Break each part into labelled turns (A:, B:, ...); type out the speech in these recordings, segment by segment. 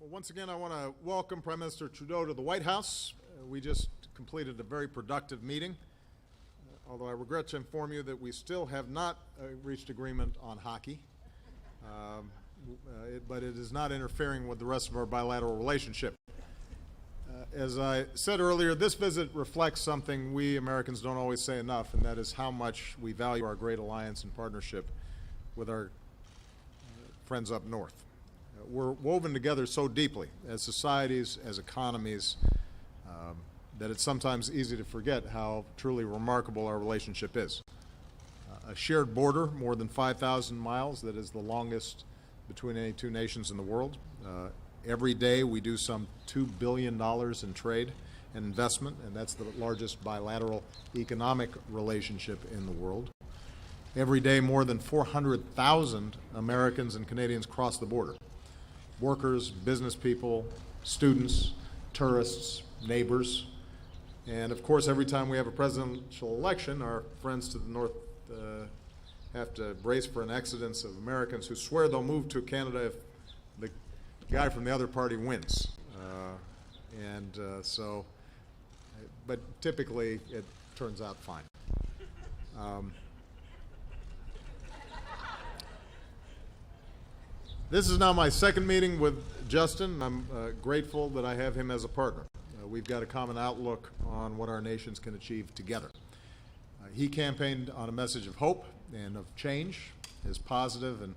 A: Well, once again, I want to welcome Prime Minister Trudeau to the White House. We just completed a very productive meeting, although I regret to inform you that we still have not reached agreement on hockey, but it is not interfering with the rest of our bilateral relationship. As I said earlier, this visit reflects something we Americans don't always say enough, and that is how much we value our great alliance and partnership with our friends up north. We're woven together so deeply as societies, as economies, that it's sometimes easy to forget how truly remarkable our relationship is. A shared border, more than 5,000 miles, that is the longest between any two nations in the world. Every day we do some $2 billion in trade and investment, and that's the largest bilateral economic relationship in the world. Every day more than 400,000 Americans and Canadians cross the border. Workers, business people, students, tourists, neighbors. And of course, every time we have a presidential election, our friends to the north have to brace for an exodus of Americans who swear they'll move to Canada if the guy from the other party wins. But typically it turns out fine. This is now my second meeting with Justin. I'm grateful that I have him as a partner. We've got a common outlook on what our nations can achieve together. He campaigned on a message of hope and of change. His positive and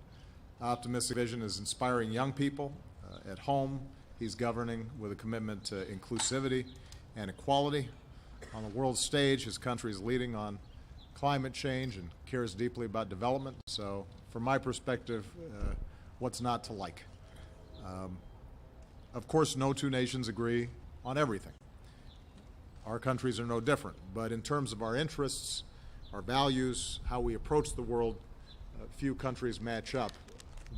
A: optimistic vision is inspiring young people. At home, he's governing with a commitment to inclusivity and equality. On the world stage, his country is leading on climate change and cares deeply about development. So from my perspective, what's not to like? Of course, no two nations agree on everything. Our countries are no different, but in terms of our interests, our values, how we approach the world, few countries match up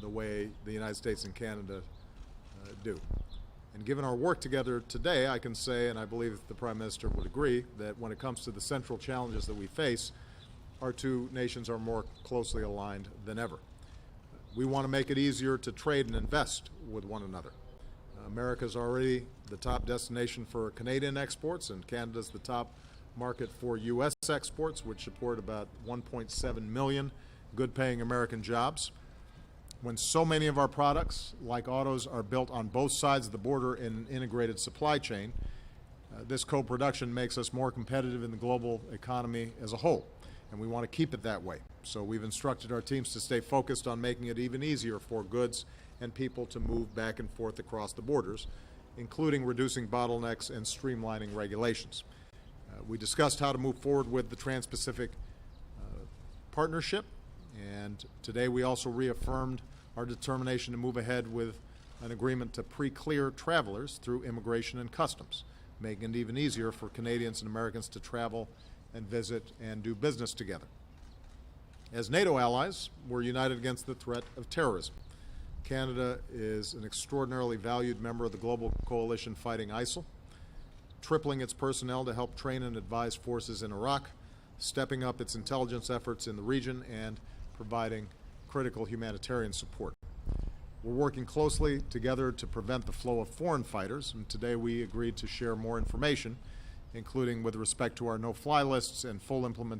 A: the way the United States and Canada do. And given our work together today, I can say, and I believe the Prime Minister would agree, that when it comes to the central challenges that we face, our two nations are more closely aligned than ever. We want to make it easier to trade and invest with one another. America's already the top destination for Canadian exports, and Canada's the top market for U.S. exports, which support about 1.7 million good-paying American jobs. When so many of our products, like autos, are built on both sides of the border in an integrated supply chain, this co-production makes us more competitive in the global economy as a whole, and we want to keep it that way. So we've instructed our teams to stay focused on making it even easier for goods and people to move back and forth across the borders, including reducing bottlenecks and streamlining regulations. We discussed how to move forward with the Trans-Pacific Partnership, and today we also reaffirmed our determination to move ahead with an agreement to pre-clear travelers through immigration and customs, making it even easier for Canadians and Americans to travel and visit and do business together. As NATO allies, we're united against the threat of terrorism. Canada is an extraordinarily valued member of the global coalition fighting ISIL, tripling its personnel to help train and advise forces in Iraq, stepping up its intelligence efforts in the region, and providing critical humanitarian support. We're working closely together to prevent the flow of foreign fighters, and today we agreed to share more information, including with respect to our no-fly lists and full implementation